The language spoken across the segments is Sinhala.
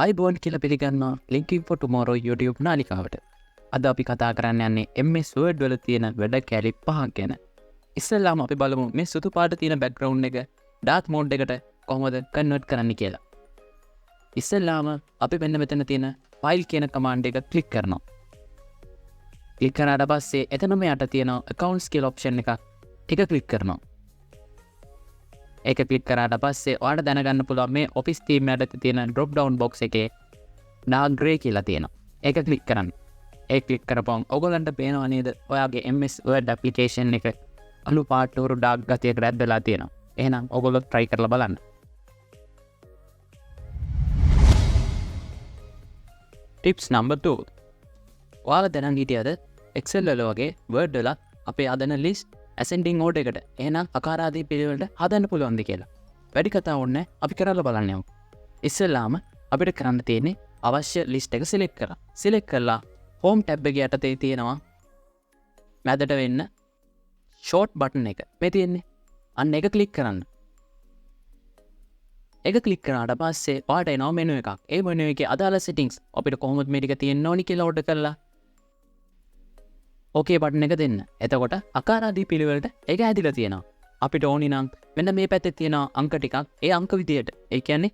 ආයිබෝන් කියලා පිළිගන්නවා Linking for Tomorrow YouTube නාලිකාවට. අද අපි කතා කරන්න යන්නේ MS Word වල තියෙන වැඩ කැලි පහක් ගැන. ඉස්සෙල්ලාම අපි බලමු මේ සුදු පාට තියෙන background එක dark mode එකට කොහොමද convert කරන්න කියලා. ඉස්සෙල්ලාම අපි මෙන්න මෙතන තියෙන file කියන command එක click කරනවා. click කරාට පස්සේ එතනම යට තියෙන accounts කියලා option එක click කරනවා. ඒක ක්ලික් කරාට පස්සේ ඔයාලට දැනගන්න පුළුවන් මේ ඔෆිස් තීම් යටතේ තියෙන drop down box එකේ dark grey කියලා තියෙනවා. ඒක ක්ලික් කරන්න. ඒක ක්ලික් කරපුවම ඔයගොල්ලන්ට පේනවා නේද ඔයාගේ MS Word application එක අලු පාට උරු dark ගතියකට ඇඩ් වෙලා තියෙනවා. එහෙනම් ඔයගොල්ලෝ try කරලා බලන්න. tips number 2. ඔයාලා දැනන් හිටියද Excel වල වගේ Word වල අපේ හදන list ascending order එකට එහෙනම් අකාරාදී පිළිවෙලට හදන්න පුළුවන්ද කියලා. වැඩි කතා ඕනේ අපි කරලා බලන්න යමු. ඉස්සෙල්ලාම අපිට කරන්න තියෙන්නේ අවශ්‍ය list එක select කරලා. select කරලා home tab එක යටතේ තියෙනවා මැදට වෙන්න short button එක. මේ තියෙන්නේ. අන්න ඒක click කරන්න. ඒක click කරාට පස්සේ ඔයාලට එනවා menu එකක්. ඒ menu එකේ අදාළ settings අපිට කොහොමද මේ ටික තියෙන්න ඕනි කියලා order කරලා ඕකේ බටන් එක දෙන්න. එතකොට අකාරාදී පිළිවෙලට ඒක ඇදිලා තියෙනවා. අපිට ඕනි නම් මෙන්න මේ පැත්තේ තියෙන අංක ටිකක් ඒ අංක විදියට. ඒ කියන්නේ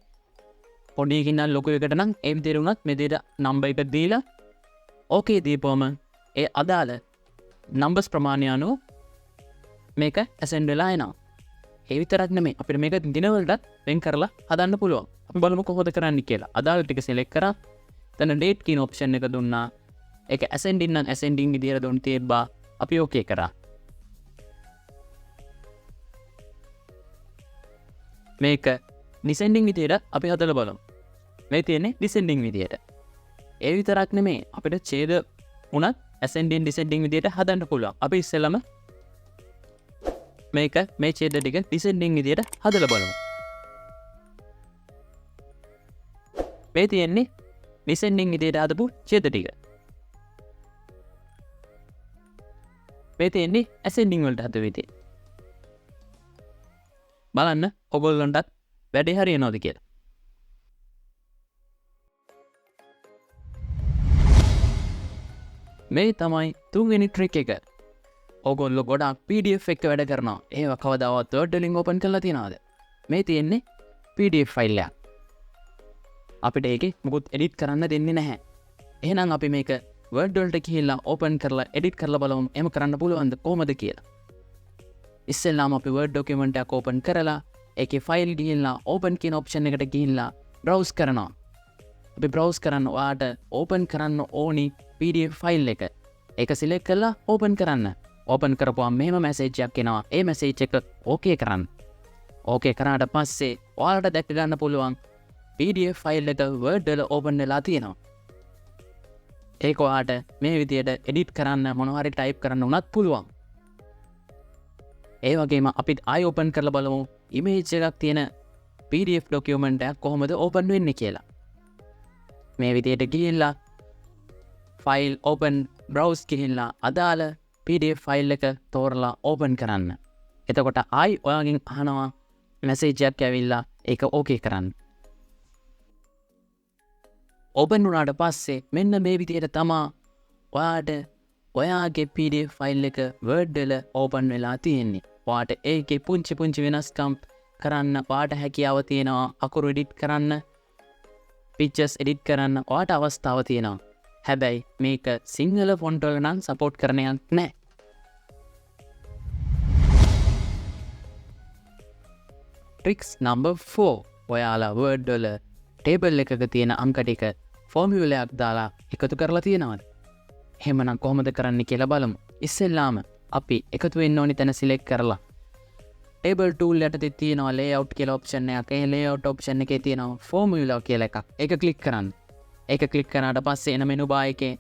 පොඩි එකකින් නම් ලොකු එකකට නම් ඒ විදියට උනත් මේ දෙයට නම්බර් එක දීලා ඕකේ දීපුවම ඒ අදාළ නම්බර්ස් ප්‍රමාණය අනුව මේක ඇසෙන්ඩ් වෙලා එනවා. ඒ විතරක් නෙමෙයි අපිට මේක දිනවලටත් වෙන් කරලා හදන්න පුළුවන්. අපි බලමු කොහොමද කරන්න කියලා. අදාළ ටික select කරා. එතන date කියන option එක දුන්නා. ඒක ascending නම් ascending විදියට දුන්න තියබා අපි ඕකේ කරා. මේක descending විදියට අපි හදලා බලමු. මේ තියෙන්නේ descending විදියට. ඒ විතරක් නෙමෙයි අපිට ඡේද උනත් ascending descending විදියට හදන්න පුළුවන්. අපි ඉස්සෙල්ලම මේක මේ ඡේද ටික descending විදියට හදලා බලමු. මේ තියෙන්නේ descending විදියට හදපු ඡේද ටික. මේ තියෙන්නේ ascending වලට හද විදිය. බලන්න ඔයගොල්ලන්ටත් වැඩේ හරියනවද කියලා. මේ තමයි තුන්වෙනි ට්‍රික් එක. ඔයගොල්ලෝ ගොඩාක් PDF එක වැඩ කරනවා. ඒව කවදාවත් Word වලින් open කරලා තියනවද? මේ තියෙන්නේ PDF ෆයිල් එකක්. අපිට ඒකේ මොකුත් edit කරන්න දෙන්නේ නැහැ. එහෙනම් අපි මේක Word වලට ගිහිල්ලා open කරලා edit කරලා බලමු එහෙම කරන්න පුළුවන්ද කොහොමද කියලා. ඉස්සෙල්ලාම අපි Word document එකක් open කරලා ඒකේ file ගිහිල්ලා open කියන option එකට ගිහිල්ලා browse කරනවා. අපි browse කරන්න ඔයාට open කරන්න ඕනි PDF file එක. ඒක select කරලා open කරන්න. open කරපුවම මෙහෙම message එකක් එනවා. ඒ message එක okay කරන්න. okay කරාට පස්සේ ඔයාලට දැක ගන්න පුළුවන් PDF file එක Word වල open වෙලා තියෙනවා. ඒක ඔයාට මේ විදියට edit කරන්න මොනවා හරි type කරන්න උනත් පුළුවන්. ඒ වගේම අපි ආයි open කරලා බලමු image එකක් තියෙන PDF document එකක් කොහොමද open වෙන්නේ කියලා. මේ විදියට ගිහිල්ලා file open browse ගිහිල්ලා අදාළ PDF file එක තෝරලා open කරන්න. එතකොට ආයි ඔයාගෙන් අහනවා message එකක් ඇවිල්ලා ඒක okay කරන්න. open වුණාට පස්සේ මෙන්න මේ විදියට තමා ඔයාට ඔයාගේ PDF ෆයිල් එක Word වල open වෙලා තියෙන්නේ. ඔයාට ඒකේ පුංචි පුංචි වෙනස්කම් කරන්න ඔයාට හැකියාව තියෙනවා. අකුරු edit කරන්න, pictures edit කරන්න ඔයාට අවස්ථාව තියෙනවා. හැබැයි මේක සිංහල font වල නම් support කරන එකක් නැහැ. tricks number 4. ඔයාලා Word වල table එකක තියෙන අංක ටික ෆෝමියුලා එකක් දාලා එකතු කරලා තියෙනවද? එහෙමනම් කොහොමද කරන්න කියලා බලමු. ඉස්සෙල්ලාම අපි එකතු වෙන්න ඕනි තැන select කරලා table tool යටතේ තියෙනවා layout කියලා option එකක්. ඒ layout option එකේ තියෙනවා formula කියලා එකක්. ඒක click කරන්න. ඒක click කරාට පස්සේ එන menu bar එකේ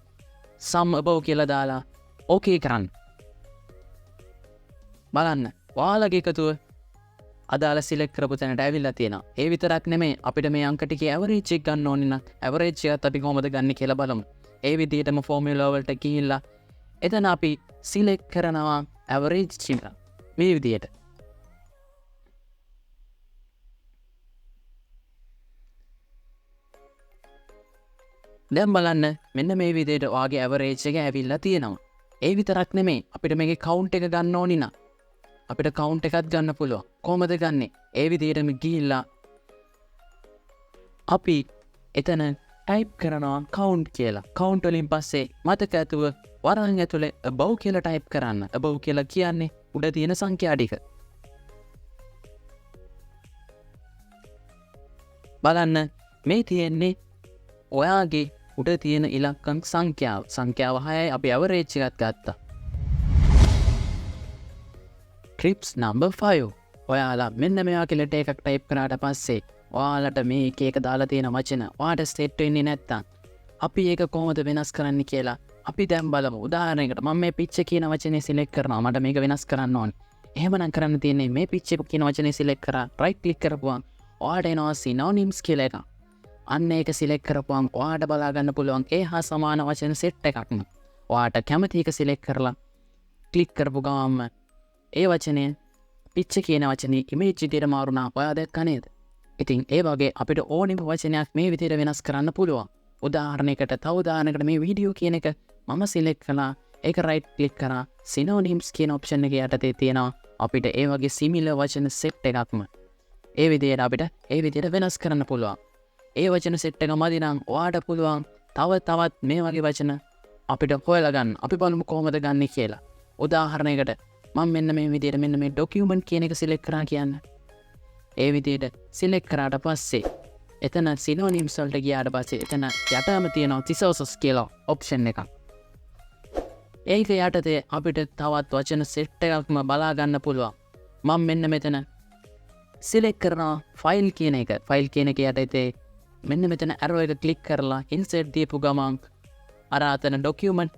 sum above කියලා දාලා okay කරන්න. බලන්න ඔයාලගේ එකතුව අදාළ select කරපු තැනට ඇවිල්ලා තියෙනවා. ඒ විතරක් නෙමෙයි අපිට මේ අංක ටිකේ average එක ගන්න ඕනේ නම් average එකත් අපි කොහොමද ගන්න කියලා බලමු. ඒ විදිහටම formula වලට ගිහිල්ලා එතන අපි select කරනවා average එක. මේ විදිහට. දැන් බලන්න මෙන්න මේ විදිහට ඔයාගේ ඇවරේජ් එක ඇවිල්ලා තියෙනවා. ඒ විතරක් නෙමෙයි අපිට මේකේ කවුන්ට් එක ගන්න ඕනි නා. අපිට කවුන්ට් එකක් ගන්න පුළුවන්. කොහොමද ගන්නෙ? ඒ විදිහටම ගිහිල්ලා අපි එතන ටයිප් කරනවා කවුන්ට් කියලා. කවුන්ට් වලින් පස්සේ මතක ඇතුව වරහන් ඇතුලේ above කියලා ටයිප් කරන්න. above කියලා කියන්නේ උඩ තියෙන සංඛ්‍යා ටික. බලන්න මේ තියෙන්නේ ඔයාගේ උඩ තියෙන ඉලක්කම් සංඛ්‍යාව. සංඛ්‍යාව 6යි අපි ඇවරේජ් එකක් ගත්තා. ක්‍රිප්ස් number 5. ඔයාලා මෙන්න මෙයා කියලා එකක් ටයිප් කරාට පස්සේ ඔයාලට මේ එක දාලා තියෙන වචන ඔයාට සෙට් වෙන්නේ නැත්තම් අපි ඒක කොහොමද වෙනස් කරන්න කියලා අපි දැන් බලමු. උදාහරණයකට මම මේ පිච් කියන වචනේ සිලෙක්ට් කරනවා. මට මේක වෙනස් කරන්න ඕනේ. එහෙමනම් කරන්න තියෙන්නේ මේ පිච් කියන වචනේ සිලෙක්ට් කරා රයිට් ක්ලික් කරපුවම ඔයාට එනවා සිනොනිම්ස් කියලා එකක්. අන්න ඒක සිලෙක්ට් කරපුවම ඔයාට බලා ගන්න පුළුවන් ඒ හා සමාන වචන සෙට් එකක්ම. ඔයාට කැමති එක සිලෙක්ට් කරලා ක්ලික් කරපු ගමන්ම ඒ වචනය පිච් කියන වචනේ ඉමේජ් විදියට මාරුණා. ඔයා දැක්ක නේද? ඉතින් ඒ වගේ අපිට ඕනෙම වචනයක් මේ විදිහට වෙනස් කරන්න පුළුවන්. උදාහරණයකට තව උදාහරණයකට මේ වීඩියෝ කියන එක මම සිලෙක්ට් කළා. ඒක රයිට් ක්ලික් කරා සිනොනිම්ස් කියන ඔප්ෂන් එක යටතේ තියෙනවා අපිට ඒ වගේ සිමිලර් වචන සෙට් එකක්ම. ඒ විදිහට අපිට ඒ විදිහට වෙනස් කරන්න පුළුවන්. ඒ වචන සෙට් එක මදි නම් ඔයාට පුළුවන් තවත් මේ වගේ වචන අපිට හොයලා ගන්න. අපි බලමු කොහොමද ගන්නෙ කියලා. උදාහරණයකට මම මෙන්න මේ විදිහට මෙන්න මේ ડોකියුමන්ට් කියන එක සිලෙක්ට් කරා කියන්න. ඒ විදිහට සිලෙක්ට් කරාට පස්සේ එතන සිනොනිම්ස් වලට ගියාට පස්සේ එතන යටම තියෙනවා thesaurus කියලා ඔප්ෂන් එකක්. ඒක යටතේ අපිට තවත් වචන සෙට් එකක්ම බලා ගන්න පුළුවන්. මම මෙන්න මෙතන සිලෙක්ට් කරනවා ෆයිල් කියන එක. ෆයිල් කියන එක යටතේ මෙන්න මෙතන arrow එක ක්ලික් කරලා insert දීපු ගමන් අර අතන document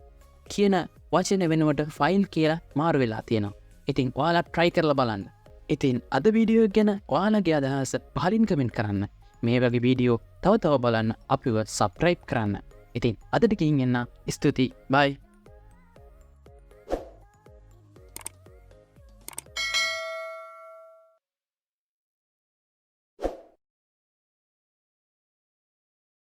කියන වචනේ වෙනුවට ෆයිල් කියලා මාරු වෙලා තියෙනවා. ඉතින් ඔයාලා try කරලා බලන්න. ඉතින් අද වීඩියෝ එක ගැන ඔයාලගේ අදහස පහලින් කමෙන්ට් කරන්න. මේ වගේ වීඩියෝ තව බලන්න අපිව subscribe කරන්න. ඉතින් අදට ගිහින් එන්න. ස්තුතියි. bye.